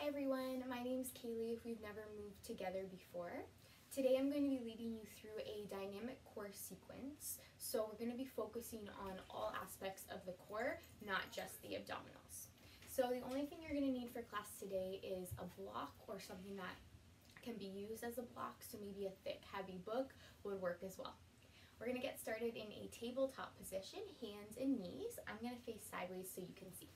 Hi everyone, my name's Kaylee if we've never moved together before. Today I'm going to be leading you through a dynamic core sequence. So we're going to be focusing on all aspects of the core, not just the abdominals. So the only thing you're going to need for class today is a block or something that can be used as a block, so maybe a thick, heavy book would work as well. We're going to get started in a tabletop position, hands and knees. I'm going to face sideways so you can see.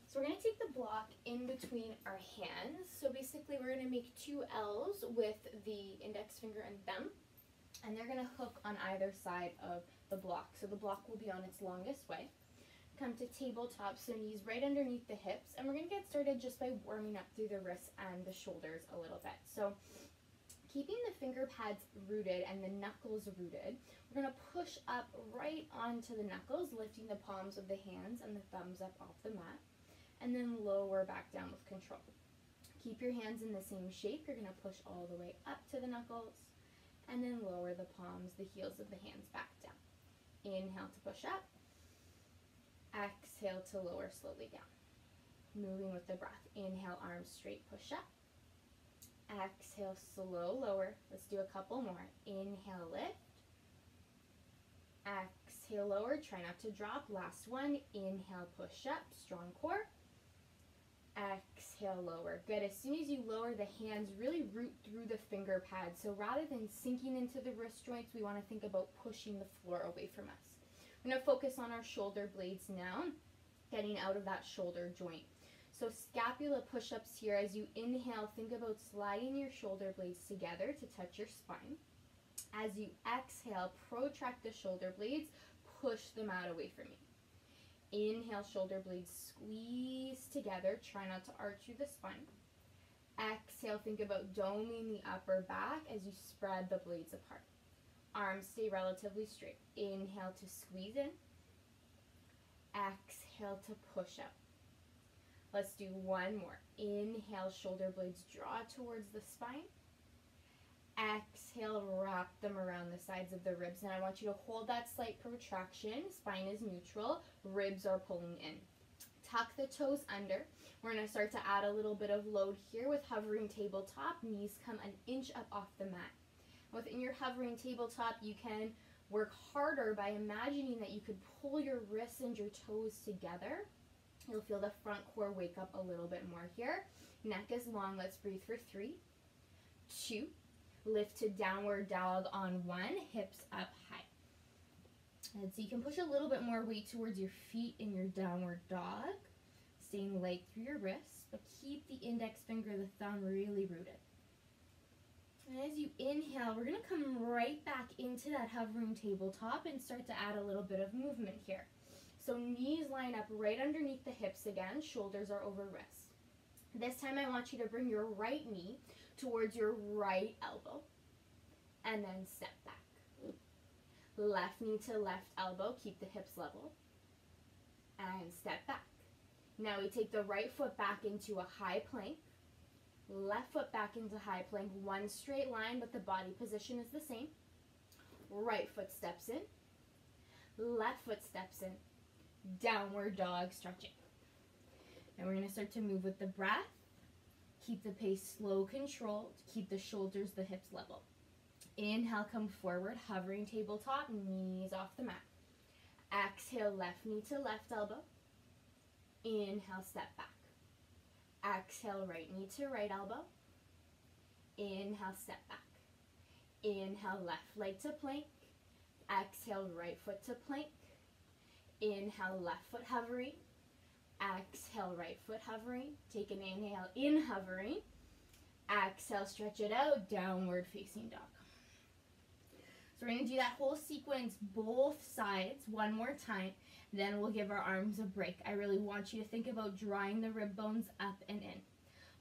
So we're going to take the block in between our hands. So basically we're going to make two L's with the index finger and thumb, and they're going to hook on either side of the block. So the block will be on its longest way. Come to tabletop, so knees right underneath the hips, and we're going to get started just by warming up through the wrists and the shoulders a little bit. So keeping the finger pads rooted and the knuckles rooted, we're going to push up right onto the knuckles, lifting the palms of the hands and the thumbs up off the mat, and then lower back down with control. Keep your hands in the same shape. You're going to push all the way up to the knuckles, and then lower the palms, the heels of the hands back down. Inhale to push up. Exhale to lower slowly down. Moving with the breath. Inhale, arms straight, push up. Exhale, slow lower. Let's do a couple more. Inhale, lift. Exhale, lower. Try not to drop. Last one. Inhale, push up. Strong core. Exhale, lower. Good. As soon as you lower, the hands really root through the finger pads. So rather than sinking into the wrist joints, we want to think about pushing the floor away from us. We're going to focus on our shoulder blades now, getting out of that shoulder joint. So scapula push-ups here. As you inhale, think about sliding your shoulder blades together to touch your spine. As you exhale, protract the shoulder blades, push them out away from you. Inhale, shoulder blades squeeze together. Try not to arch through the spine. Exhale, think about doming the upper back as you spread the blades apart. Arms stay relatively straight. Inhale to squeeze in. Exhale to push up. Let's do one more. Inhale, shoulder blades draw towards the spine. Exhale, wrap them around the sides of the ribs. And I want you to hold that slight protraction. Spine is neutral. Ribs are pulling in. Tuck the toes under. We're going to start to add a little bit of load here with hovering tabletop. Knees come an inch up off the mat. Within your hovering tabletop, you can work harder by imagining that you could pull your wrists and your toes together. You'll feel the front core wake up a little bit more here. Neck is long. Let's breathe for 3, 2. Lift to downward dog on 1. Hips up high. And so you can push a little bit more weight towards your feet in your downward dog, staying light through your wrists, but keep the index finger, the thumb really rooted. And as you inhale, we're going to come right back into that hovering tabletop and start to add a little bit of movement here. So knees line up right underneath the hips again, shoulders are over wrists. This time I want you to bring your right knee towards your right elbow and then step back. Left knee to left elbow, keep the hips level, and step back. Now we take the right foot back into a high plank. Left foot back into high plank, one straight line, but the body position is the same. Right foot steps in, left foot steps in, downward dog stretching. And we're going to start to move with the breath. Keep the pace slow, controlled. Keep the shoulders, the hips level. Inhale, come forward, hovering tabletop, knees off the mat. Exhale, left knee to left elbow. Inhale, step back. Exhale, right knee to right elbow. Inhale, step back. Inhale, left leg to plank. Exhale, right foot to plank. Inhale, left foot hovering. Exhale, right foot hovering. Take an inhale, in hovering. Exhale, stretch it out, downward facing dog. So we're going to do that whole sequence, both sides, one more time. Then we'll give our arms a break. I really want you to think about drawing the rib bones up and in.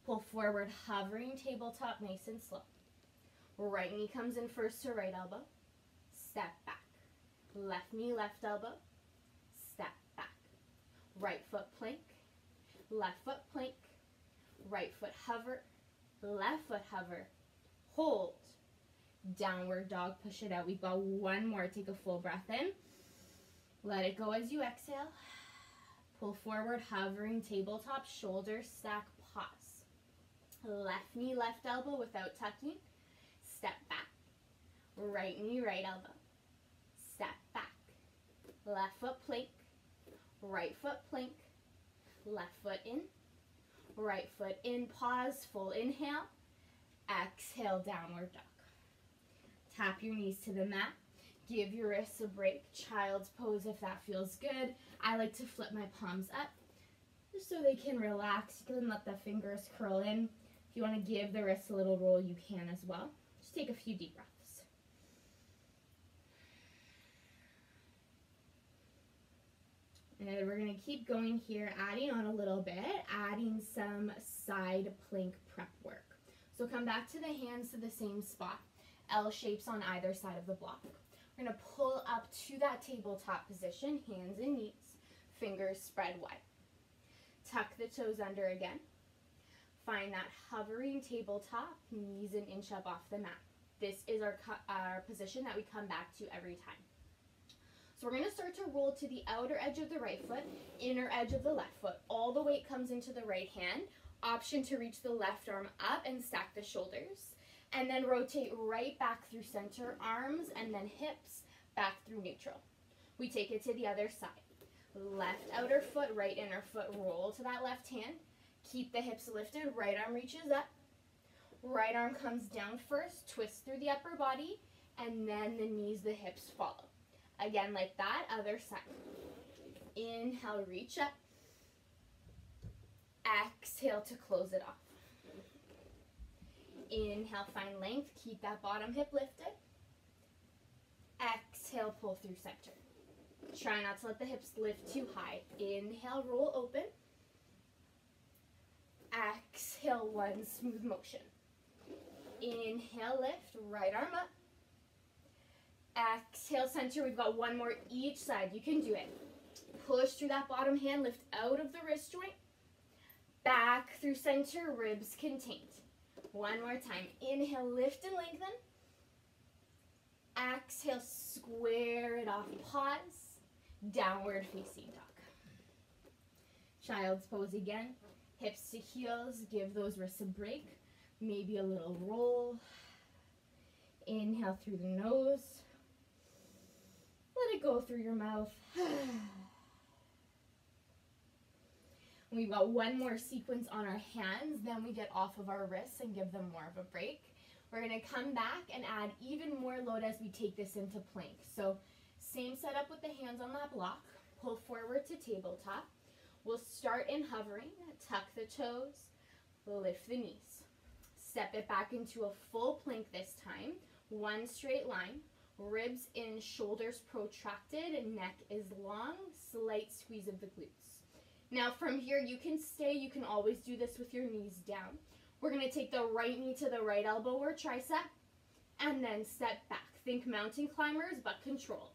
Pull forward, hovering tabletop, nice and slow. Right knee comes in first to right elbow. Step back. Left knee, left elbow. Step back. Right foot plank. Left foot plank. Right foot hover. Left foot hover. Hold. Downward dog, push it out. We've got one more. Take a full breath in. Let it go as you exhale. Pull forward, hovering tabletop, shoulders stack, pause. Left knee, left elbow without tucking. Step back. Right knee, right elbow. Step back. Left foot plank. Right foot plank. Left foot in. Right foot in. Pause. Full inhale. Exhale, downward dog. Tap your knees to the mat. Give your wrists a break. Child's pose if that feels good. I like to flip my palms up just so they can relax. You can let the fingers curl in. If you want to give the wrists a little roll, you can as well. Just take a few deep breaths. And we're going to keep going here, adding on a little bit, adding some side plank prep work. So come back to the hands to the same spot. L shapes on either side of the block. We're going to pull up to that tabletop position, hands and knees, fingers spread wide. Tuck the toes under again. Find that hovering tabletop, knees an inch up off the mat. This is our position that we come back to every time. So we're going to start to roll to the outer edge of the right foot, inner edge of the left foot. All the weight comes into the right hand. Option to reach the left arm up and stack the shoulders. And then rotate right back through center, arms, and then hips back through neutral. We take it to the other side. Left outer foot, right inner foot, roll to that left hand. Keep the hips lifted, right arm reaches up. Right arm comes down first, twist through the upper body, and then the knees, the hips follow. Again, like that, other side. Inhale, reach up. Exhale to close it off. Inhale, find length, keep that bottom hip lifted. Exhale, pull through center. Try not to let the hips lift too high. Inhale, roll open. Exhale, one smooth motion. Inhale, lift, right arm up. Exhale, center. We've got one more each side. You can do it. Push through that bottom hand, lift out of the wrist joint. Back through center, ribs contained. One more time. Inhale, lift and lengthen. Exhale, square it off. Pause. Downward facing dog. Child's pose again. Hips to heels. Give those wrists a break. Maybe a little roll. Inhale through the nose. Let it go through your mouth. We've got one more sequence on our hands, then we get off of our wrists and give them more of a break. We're going to come back and add even more load as we take this into plank. So same setup with the hands on that block. Pull forward to tabletop. We'll start in hovering, tuck the toes, lift the knees. Step it back into a full plank this time. One straight line, ribs in, shoulders protracted, neck is long, slight squeeze of the glutes. Now from here, you can stay, you can always do this with your knees down. We're gonna take the right knee to the right elbow or tricep, and then step back. Think mountain climbers, but controlled.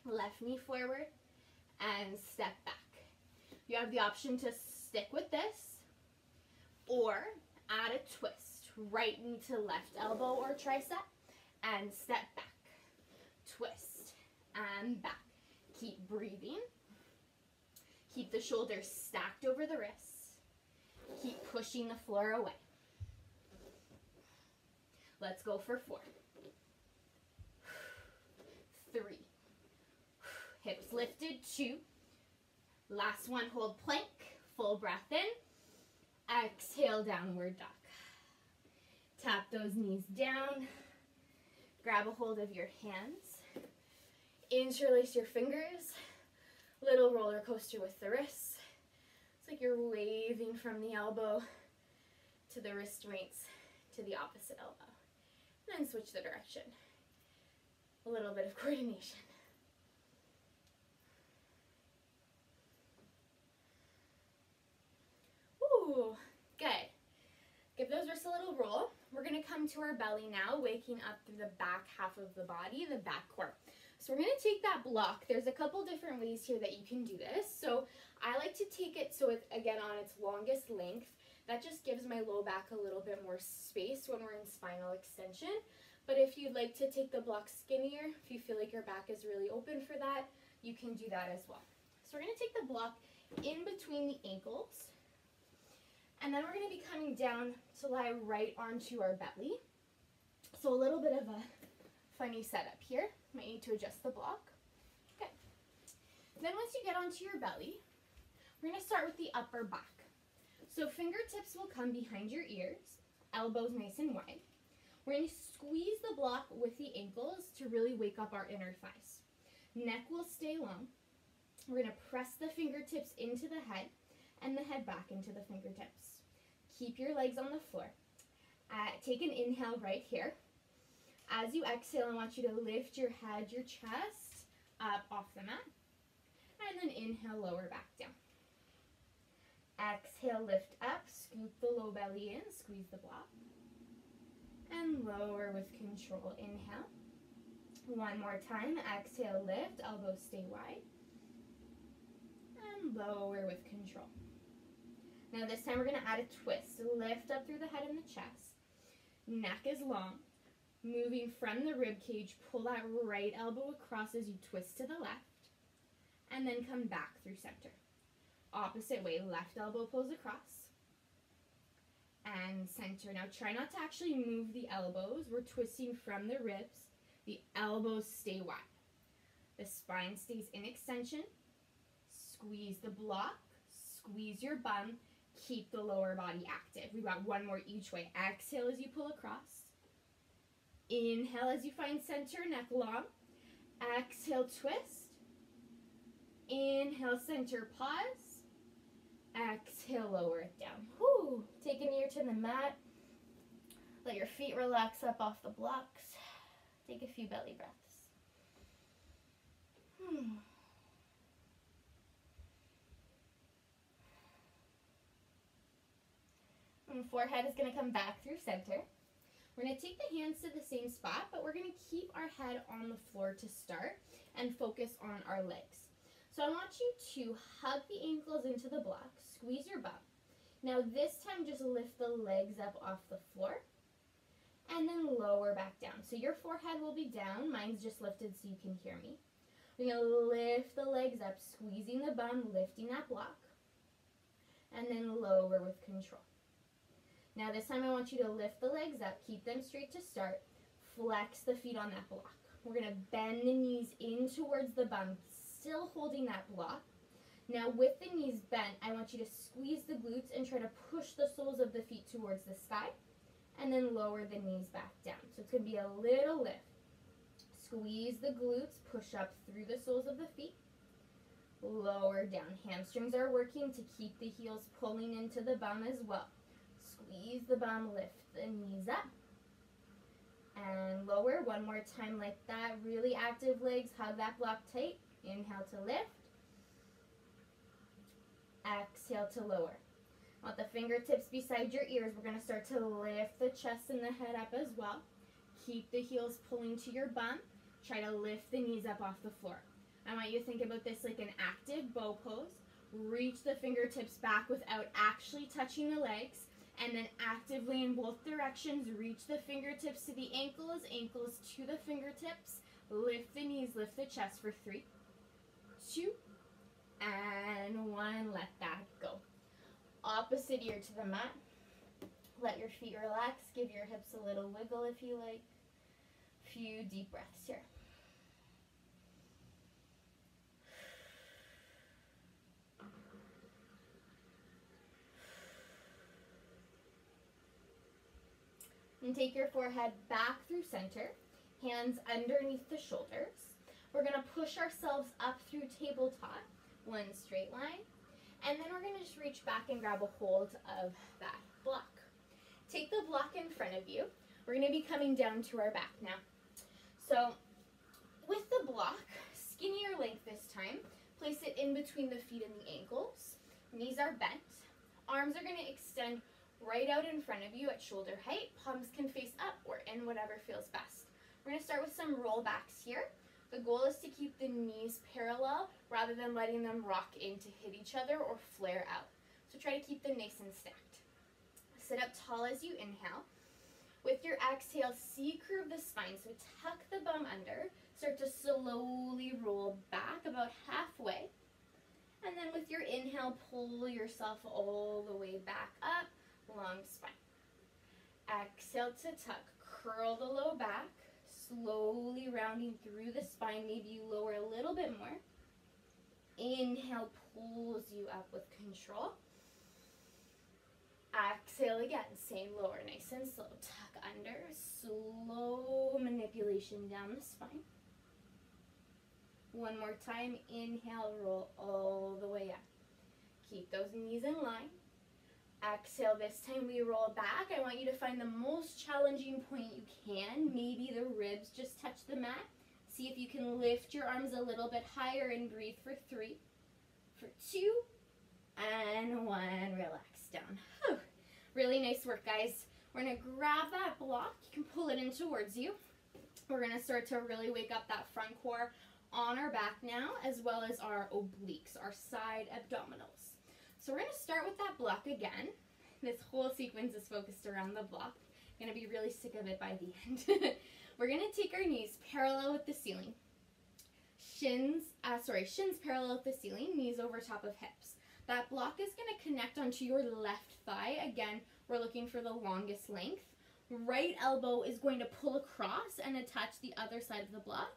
Left knee forward, and step back. You have the option to stick with this, or add a twist. Right knee to left elbow or tricep, and step back. Twist, and back. Keep breathing. Keep the shoulders stacked over the wrists. Keep pushing the floor away. Let's go for 4. 3. Hips lifted, 2. Last one, hold plank. Full breath in. Exhale, downward dog. Tap those knees down. Grab a hold of your hands. Interlace your fingers. Little roller coaster with the wrists. It's like you're waving from the elbow to the wrist joints to the opposite elbow. And then switch the direction. A little bit of coordination. Ooh, good. Give those wrists a little roll. We're going to come to our belly now, waking up through the back half of the body, the back core. So we're going to take that block. There's a couple different ways here that you can do this. So I like to take it so it's, again, on its longest length. That just gives my low back a little bit more space when we're in spinal extension. But if you'd like to take the block skinnier, if you feel like your back is really open for that, you can do that as well. So we're going to take the block in between the ankles. And then we're going to be coming down to lie right onto our belly. So a little bit of a funny setup here. Might need to adjust the block. Okay. Then once you get onto your belly, we're going to start with the upper back. So fingertips will come behind your ears, elbows nice and wide. We're going to squeeze the block with the ankles to really wake up our inner thighs. Neck will stay long. We're going to press the fingertips into the head and the head back into the fingertips. Keep your legs on the floor. Take an inhale right here. As you exhale, I want you to lift your head, your chest up off the mat. And then inhale, lower back down. Exhale, lift up, scoop the low belly in, squeeze the block. And lower with control. Inhale. One more time. Exhale, lift, elbows stay wide. And lower with control. Now this time we're going to add a twist. Lift up through the head and the chest. Neck is long. Moving from the rib cage, pull that right elbow across as you twist to the left. And then come back through center. Opposite way, left elbow pulls across. And center. Now try not to actually move the elbows. We're twisting from the ribs. The elbows stay wide. The spine stays in extension. Squeeze the block. Squeeze your bum. Keep the lower body active. We've got one more each way. Exhale as you pull across. Inhale as you find center, neck long. Exhale, twist. Inhale, center, pause. Exhale, lower it down. Whew. Take an ear to the mat. Let your feet relax up off the blocks. Take a few belly breaths. And forehead is going to come back through center. We're going to take the hands to the same spot, but we're going to keep our head on the floor to start and focus on our legs. So I want you to hug the ankles into the block, squeeze your bum. Now this time just lift the legs up off the floor and then lower back down. So your forehead will be down, mine's just lifted so you can hear me. We're going to lift the legs up, squeezing the bum, lifting that block, and then lower with control. Now this time I want you to lift the legs up, keep them straight to start, flex the feet on that block. We're going to bend the knees in towards the bum, still holding that block. Now with the knees bent, I want you to squeeze the glutes and try to push the soles of the feet towards the sky, and then lower the knees back down. So it's going to be a little lift. Squeeze the glutes, push up through the soles of the feet, lower down. Hamstrings are working to keep the heels pulling into the bum as well. Squeeze the bum, lift the knees up, and lower. One more time like that. Really active legs, hug that block tight. Inhale to lift. Exhale to lower. Want the fingertips beside your ears. We're going to start to lift the chest and the head up as well. Keep the heels pulling to your bum. Try to lift the knees up off the floor. I want you to think about this like an active bow pose. Reach the fingertips back without actually touching the legs. And then actively in both directions, reach the fingertips to the ankles, ankles to the fingertips. Lift the knees, lift the chest for 3, 2, and 1. Let that go. Opposite ear to the mat. Let your feet relax. Give your hips a little wiggle if you like. Few deep breaths here. And take your forehead back through center, hands underneath the shoulders. We're going to push ourselves up through tabletop, one straight line, and then we're going to just reach back and grab a hold of that block. Take the block in front of you. We're going to be coming down to our back now. So with the block, skinnier length this time, place it in between the feet and the ankles. Knees are bent. Arms are going to extend right out in front of you at shoulder height. Palms can face up or in, whatever feels best. We're going to start with some rollbacks here. The goal is to keep the knees parallel rather than letting them rock in to hit each other or flare out. So try to keep them nice and stacked. Sit up tall as you inhale. With your exhale, C-curve the spine. So tuck the bum under. Start to slowly roll back about halfway. And then with your inhale, pull yourself all the way back up. long spine. Exhale to tuck. Curl the low back, slowly rounding through the spine. Maybe you lower a little bit more. Inhale pulls you up with control. Exhale again, same lower, nice and slow. Tuck under, slow manipulation down the spine. One more time, inhale, roll all the way up. Keep those knees in line. Exhale, this time we roll back. I want you to find the most challenging point you can. Maybe the ribs just touch the mat. See if you can lift your arms a little bit higher and breathe for 3, for 2, and 1. Relax down. Whew. Really nice work, guys. We're going to grab that block. You can pull it in towards you. We're going to start to really wake up that front core on our back now, as well as our obliques, our side abdominals. So we're going to start with that block again. This whole sequence is focused around the block. I'm going to be really sick of it by the end. We're going to take our knees parallel with the ceiling. Shins parallel with the ceiling, knees over top of hips. That block is going to connect onto your left thigh. Again, we're looking for the longest length. Right elbow is going to pull across and attach the other side of the block.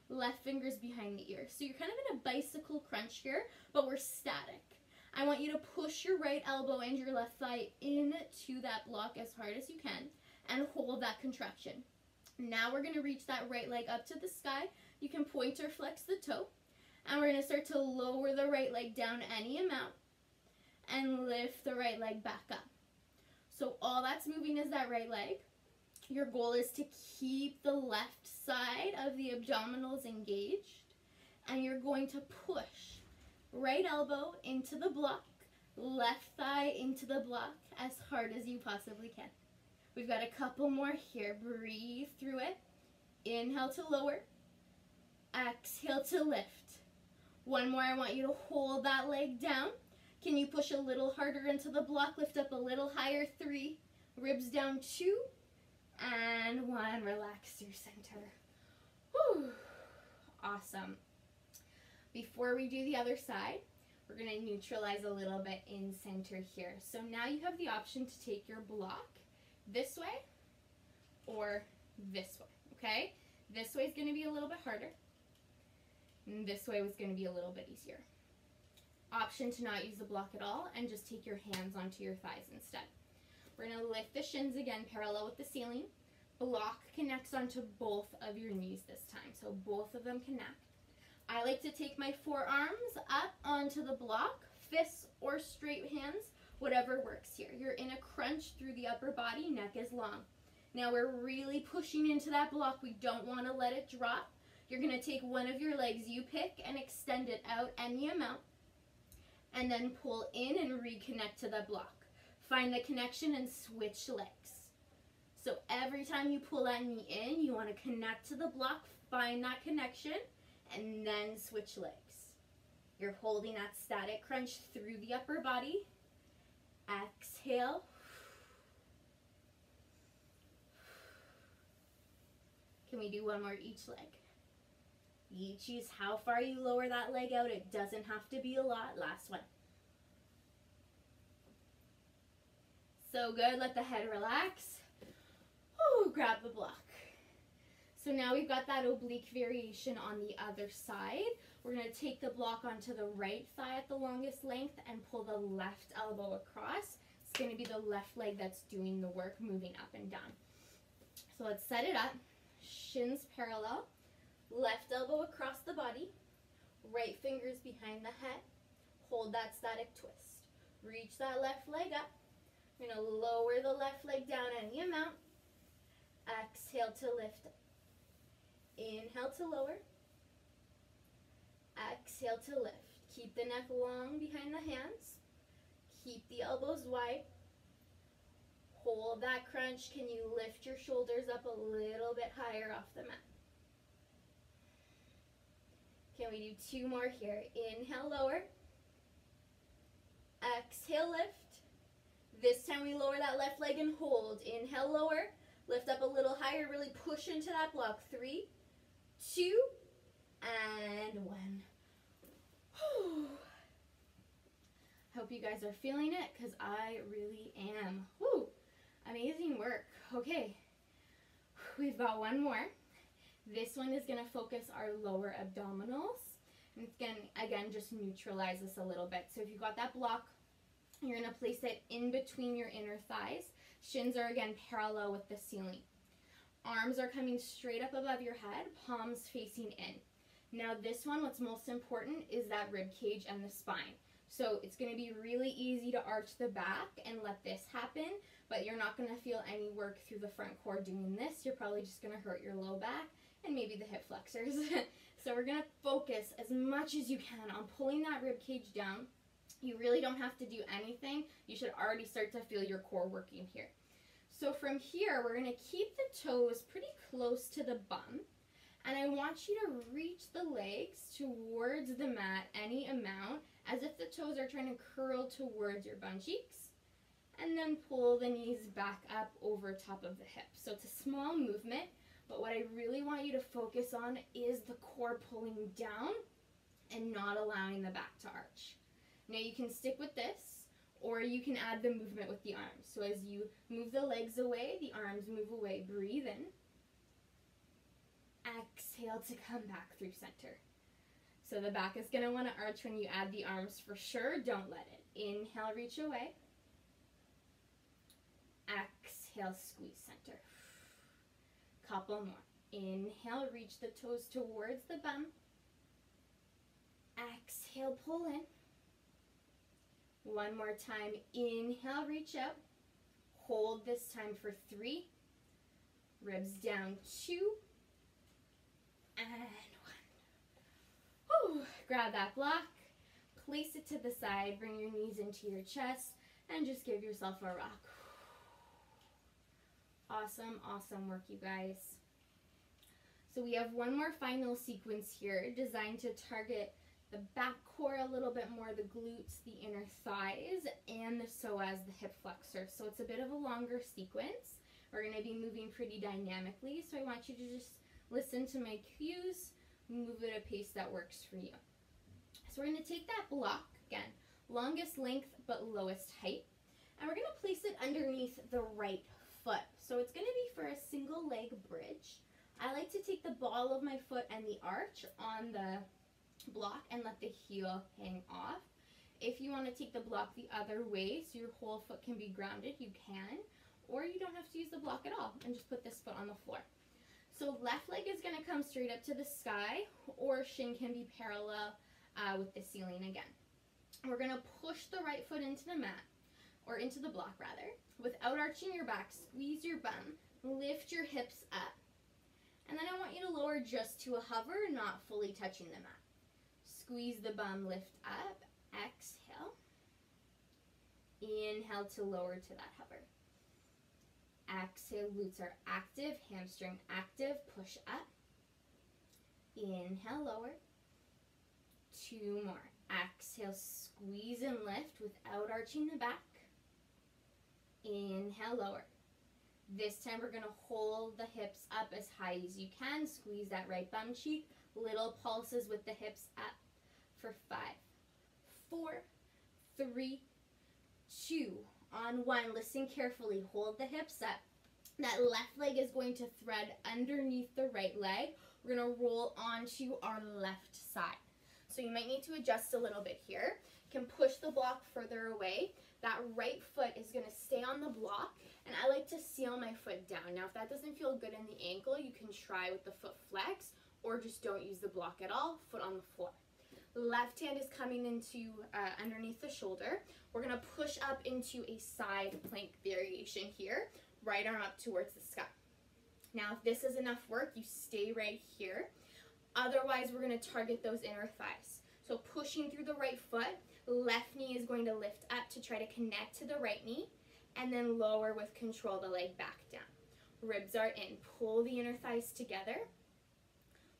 Left finger's behind the ear. So you're kind of in a bicycle crunch here, but we're static. I want you to push your right elbow and your left thigh into that block as hard as you can and hold that contraction. Now we're going to reach that right leg up to the sky. You can point or flex the toe. And we're going to start to lower the right leg down any amount and lift the right leg back up. So all that's moving is that right leg. Your goal is to keep the left side of the abdominals engaged. And you're going to push right elbow into the block, left thigh into the block as hard as you possibly can. We've got a couple more here. Breathe through it. Inhale to lower. Exhale to lift. One more. I want you to hold that leg down. Can you push a little harder into the block? Lift up a little higher. 3. Ribs down. 2. And 1. Relax through center. Whew. Awesome. Before we do the other side, we're going to neutralize a little bit in center here. So now you have the option to take your block this way or this way, okay? This way is going to be a little bit harder. And this way was going to be a little bit easier. Option to not use the block at all and just take your hands onto your thighs instead. We're going to lift the shins again parallel with the ceiling. Block connects onto both of your knees this time, so both of them connect. I like to take my forearms up onto the block, fists or straight hands, whatever works here. You're in a crunch through the upper body, neck is long. Now we're really pushing into that block. We don't want to let it drop. You're going to take one of your legs you pick and extend it out any amount, and then pull in and reconnect to the block. Find the connection and switch legs. So every time you pull that knee in, you want to connect to the block, find that connection, and then switch legs. You're holding that static crunch through the upper body. Exhale. Can we do one more each leg? You choose how far you lower that leg out. It doesn't have to be a lot. Last one. So good. Let the head relax. Ooh, grab the block. So now we've got that oblique variation on the other side. We're going to take the block onto the right thigh at the longest length and pull the left elbow across. It's going to be the left leg that's doing the work, moving up and down. So let's set it up. Shins parallel. Left elbow across the body. Right fingers behind the head. Hold that static twist. Reach that left leg up. We're going to lower the left leg down any amount. Exhale to lift up. Inhale to lower. Exhale to lift. Keep the neck long behind the hands. Keep the elbows wide. Hold that crunch. Can you lift your shoulders up a little bit higher off the mat? Can we do 2 more here? Inhale, lower. Exhale, lift. This time we lower that left leg and hold. Inhale, lower. Lift up a little higher. Really push into that block. 3, 2, and 1. Hope you guys are feeling it, because I really am. Woo. Okay, we've got one more. This one is going to focus our lower abdominals. And it's going to, again, just neutralize this a little bit. So if you've got that block, you're going to place it in between your inner thighs. Shins are, again, parallel with the ceiling. Arms are coming straight up above your head, palms facing in. Now this one, what's most important is that rib cage and the spine. So it's going to be really easy to arch the back and let this happen, but you're not going to feel any work through the front core doing this. You're probably just going to hurt your low back and maybe the hip flexors. So we're going to focus as much as you can on pulling that rib cage down. You really don't have to do anything. You should already start to feel your core working here. So from here, we're going to keep the toes pretty close to the bum. And I want you to reach the legs towards the mat any amount, as if the toes are trying to curl towards your bum cheeks. And then pull the knees back up over top of the hips. So it's a small movement, but what I really want you to focus on is the core pulling down and not allowing the back to arch. Now you can stick with this, or you can add the movement with the arms. So as you move the legs away, the arms move away. Breathe in. Exhale to come back through center. So the back is going to want to arch when you add the arms for sure. Don't let it. Inhale, reach away. Exhale, squeeze center. Couple more. Inhale, reach the toes towards the bum. Exhale, pull in. One more time. Inhale, reach out. Hold this time for 3. Ribs down 2. And 1. Whew. Grab that block. Place it to the side. Bring your knees into your chest. And just give yourself a rock. Awesome, awesome work, you guys. So we have one more final sequence here designed to target the back core a little bit more, the glutes, the inner thighs, and the psoas, the hip flexors. So it's a bit of a longer sequence. We're going to be moving pretty dynamically, so I want you to just listen to my cues, move at a pace that works for you. So we're going to take that block, again, longest length but lowest height, and we're going to place it underneath the right foot. So it's going to be for a single leg bridge. I like to take the ball of my foot and the arch on the block and let the heel hang off. If you want to take the block the other way so your whole foot can be grounded, you can, or you don't have to use the block at all and just put this foot on the floor. So left leg is going to come straight up to the sky, or shin can be parallel with the ceiling again. We're going to push the right foot into the mat, or into the block rather, without arching your back. Squeeze your bum, lift your hips up, and then I want you to lower just to a hover, not fully touching the mat. Squeeze the bum, lift up, exhale. Inhale to lower to that hover. Exhale, glutes are active, hamstring active, push up. Inhale, lower. 2 more. Exhale, squeeze and lift without arching the back. Inhale, lower. This time we're going to hold the hips up as high as you can. Squeeze that right bum cheek. Little pulses with the hips up for 5, 4, 3, 2. On 1, listen carefully. Hold the hips up. That left leg is going to thread underneath the right leg. We're going to roll onto our left side. So you might need to adjust a little bit here. You can push the block further away. That right foot is going to stay on the block, and I like to seal my foot down. Now, if that doesn't feel good in the ankle, you can try with the foot flex, or just don't use the block at all, foot on the floor. Left hand is coming into underneath the shoulder. We're going to push up into a side plank variation here. Right arm up towards the sky. Now, if this is enough work, you stay right here. Otherwise, we're going to target those inner thighs. So pushing through the right foot, left knee is going to lift up to try to connect to the right knee, and then lower with control the leg back down. Ribs are in. Pull the inner thighs together.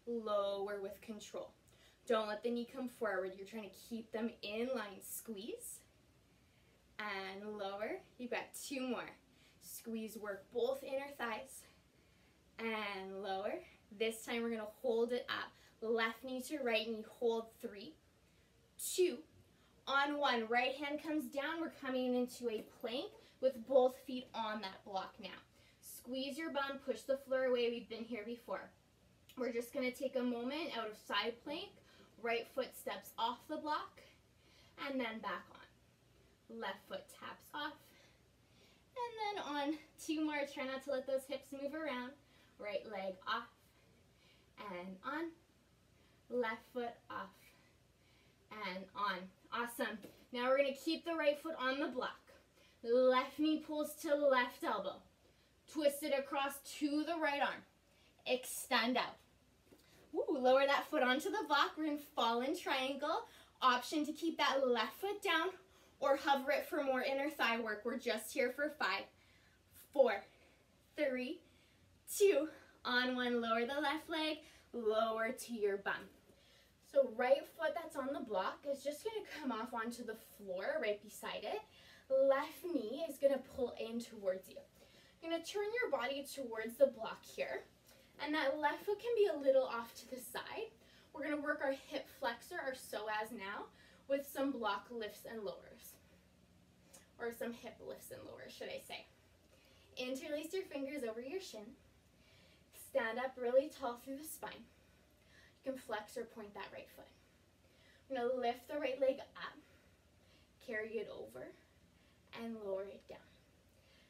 Lower with control. Don't let the knee come forward. You're trying to keep them in line. Squeeze. And lower. You've got 2 more. Squeeze, work both inner thighs. And lower. This time we're going to hold it up. Left knee to right knee. Hold 3, 2. On 1, right hand comes down. We're coming into a plank with both feet on that block now. Squeeze your bum, push the floor away. We've been here before. We're just going to take a moment out of side plank. Right foot steps off the block and then back on. Left foot taps off. And then on 2 more. Try not to let those hips move around. Right leg off and on. Left foot off and on. Awesome. Now we're going to keep the right foot on the block. Left knee pulls to left elbow. Twist it across to the right arm. Extend out. Ooh, lower that foot onto the block. We're in fallen triangle. Option to keep that left foot down or hover it for more inner thigh work. We're just here for 5, 4, 3, 2. On 1, lower the left leg, lower to your bum. So right foot that's on the block is just going to come off onto the floor right beside it. Left knee is going to pull in towards you. You're going to turn your body towards the block here. And that left foot can be a little off to the side. We're going to work our hip flexor, our psoas now, with some block lifts and lowers. Or some hip lifts and lowers, should I say. Interlace your fingers over your shin. Stand up really tall through the spine. You can flex or point that right foot. We're going to lift the right leg up, carry it over, and lower it down.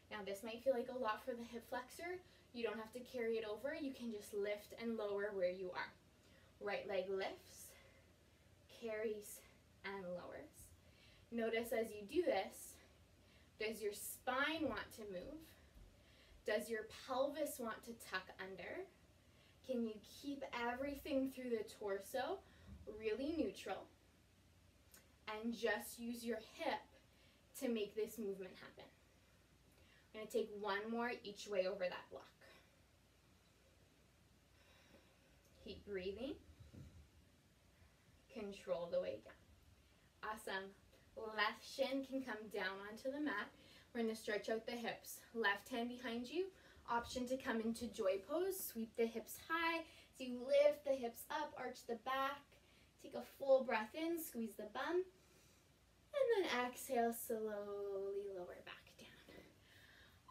Now this might feel like a lot for the hip flexor. You don't have to carry it over. You can just lift and lower where you are. Right leg lifts, carries, and lowers. Notice as you do this, does your spine want to move? Does your pelvis want to tuck under? Can you keep everything through the torso really neutral? And just use your hip to make this movement happen. I'm going to take 1 more each way over that block. Keep breathing. Control the way down. Awesome. Left shin can come down onto the mat. We're going to stretch out the hips. Left hand behind you. Option to come into joy pose. Sweep the hips high. So you lift the hips up, arch the back. Take a full breath in, squeeze the bum. And then exhale, slowly lower back down.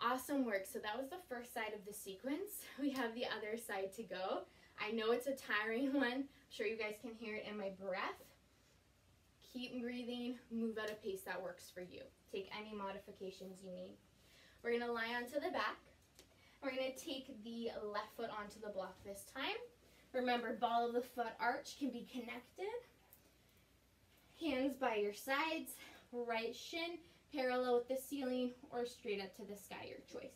Awesome work. So that was the first side of the sequence. We have the other side to go. I know it's a tiring one. I'm sure you guys can hear it in my breath. Keep breathing, move at a pace that works for you. Take any modifications you need. We're going to lie onto the back. We're going to take the left foot onto the block this time. Remember, ball of the foot arch can be connected. Hands by your sides, right shin parallel with the ceiling or straight up to the sky, your choice.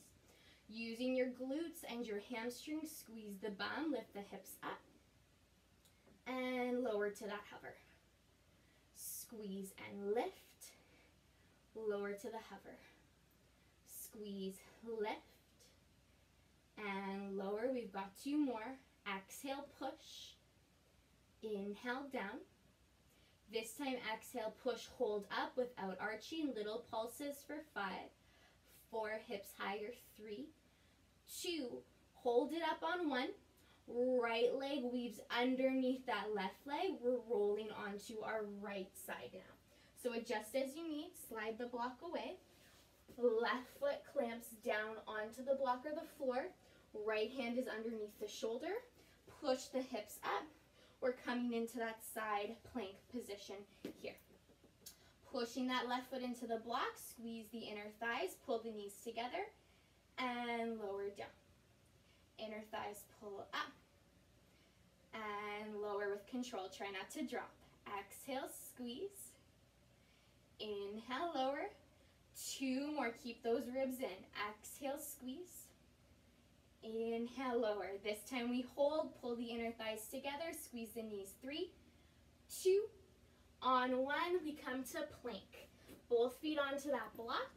Using your glutes and your hamstrings, squeeze the bum, lift the hips up, and lower to that hover. Squeeze and lift, lower to the hover. Squeeze, lift, and lower. We've got 2 more. Exhale, push. Inhale, down. This time, exhale, push, hold up without arching. Little pulses for 5, 4, hips higher, 3, 2, hold it up on 1. Right leg weaves underneath that left leg. We're rolling onto our right side now. So adjust as you need. Slide the block away. Left foot clamps down onto the block or the floor. Right hand is underneath the shoulder. Push the hips up. We're coming into that side plank position here. Pushing that left foot into the block. Squeeze the inner thighs. Pull the knees together. And lower down. Inner thighs pull up. And lower with control. Try not to drop. Exhale, squeeze. Inhale, lower. 2 more. Keep those ribs in. Exhale, squeeze. Inhale, lower. This time we hold. Pull the inner thighs together. Squeeze the knees. 3, 2. On 1, we come to plank. Both feet onto that block.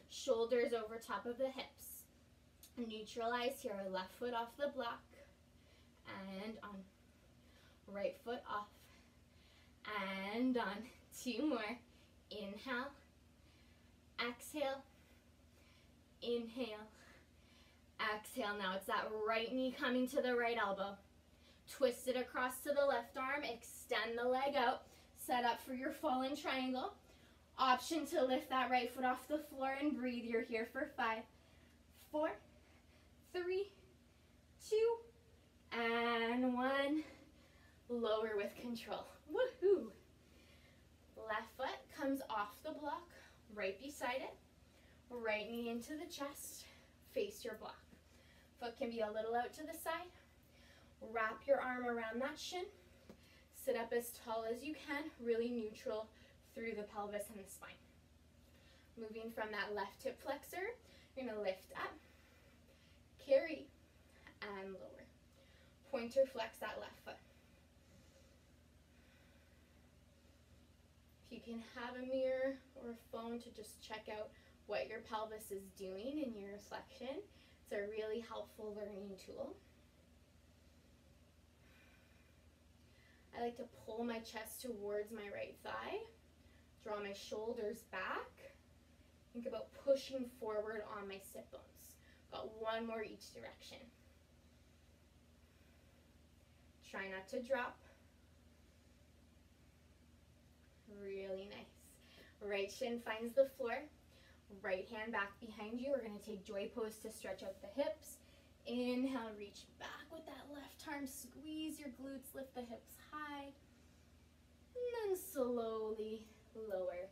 Shoulders over top of the hips. Neutralize here. Left foot off the block. And on. Right foot off. And on. 2 more. Inhale. Exhale. Inhale. Exhale. Now it's that right knee coming to the right elbow. Twist it across to the left arm. Extend the leg out. Set up for your fallen triangle. Option to lift that right foot off the floor and breathe. You're here for 5, 4, 3, 2, and 1. Lower with control. Woohoo! Left foot comes off the block, right beside it. Right knee into the chest, face your block. Foot can be a little out to the side. Wrap your arm around that shin. Sit up as tall as you can, really neutral through the pelvis and the spine. Moving from that left hip flexor, you're gonna lift up, carry, and lower. Pointer flex that left foot. If you can have a mirror or a phone to just check out what your pelvis is doing in your flexion, it's a really helpful learning tool. I like to pull my chest towards my right thigh, draw my shoulders back, think about pushing forward on my sit bones. Got one more each direction. Try not to drop. Really nice. Right shin finds the floor. Right hand back behind you. We're going to take joy pose to stretch out the hips. Inhale, reach back with that left arm. Squeeze your glutes, lift the hips high. And then slowly lower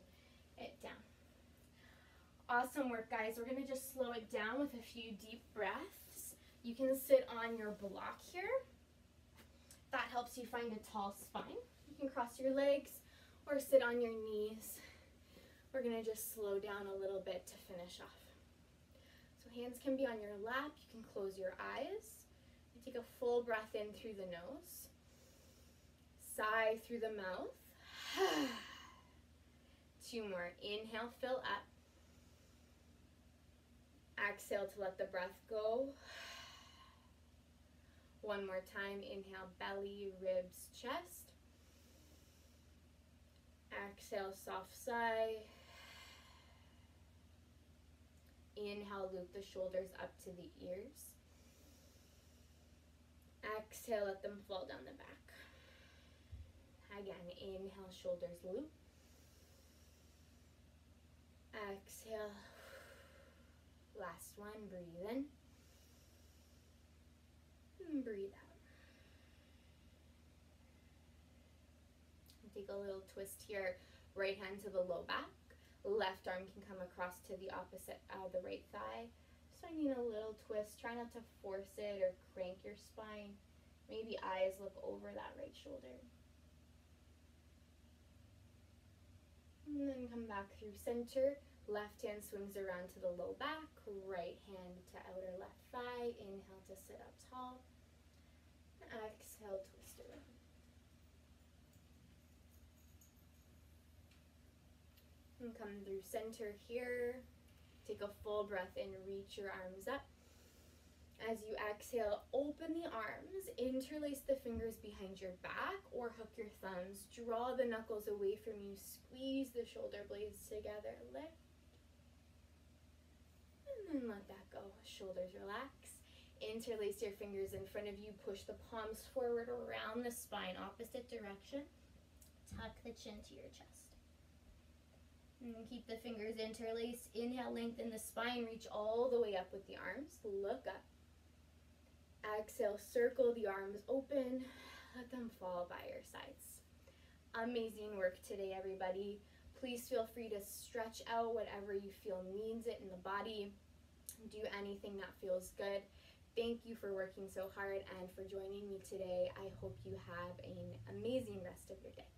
it down. Awesome work, guys. We're going to just slow it down with a few deep breaths. You can sit on your block here. That helps you find a tall spine. You can cross your legs or sit on your knees. We're going to just slow down a little bit to finish off. So hands can be on your lap. You can close your eyes. Take a full breath in through the nose. Sigh through the mouth. 2 more. Inhale, fill up. Exhale to let the breath go. 1 more time. Inhale, belly, ribs, chest. Exhale, soft sigh. Inhale, loop the shoulders up to the ears. Exhale, let them fall down the back. Again, inhale, shoulders loop. Exhale. Last one, breathe in. And breathe out. Take a little twist here. Right hand to the low back. Left arm can come across to the opposite, the right thigh. Just finding a little twist. Try not to force it or crank your spine. Maybe eyes look over that right shoulder. And then come back through center. Left hand swings around to the low back. Right hand to outer left thigh. Inhale to sit up tall. Exhale, twist around. And come through center here. Take a full breath in, reach your arms up. As you exhale, open the arms, interlace the fingers behind your back or hook your thumbs. Draw the knuckles away from you, squeeze the shoulder blades together, lift. And then let that go, shoulders relax. Interlace your fingers in front of you, push the palms forward around the spine, opposite direction. Tuck the chin to your chest. And keep the fingers interlaced. Inhale, lengthen the spine, reach all the way up with the arms. Look up. Exhale, circle the arms open. Let them fall by your sides. Amazing work today, everybody. Please feel free to stretch out whatever you feel needs it in the body. Do anything that feels good. Thank you for working so hard and for joining me today. I hope you have an amazing rest of your day.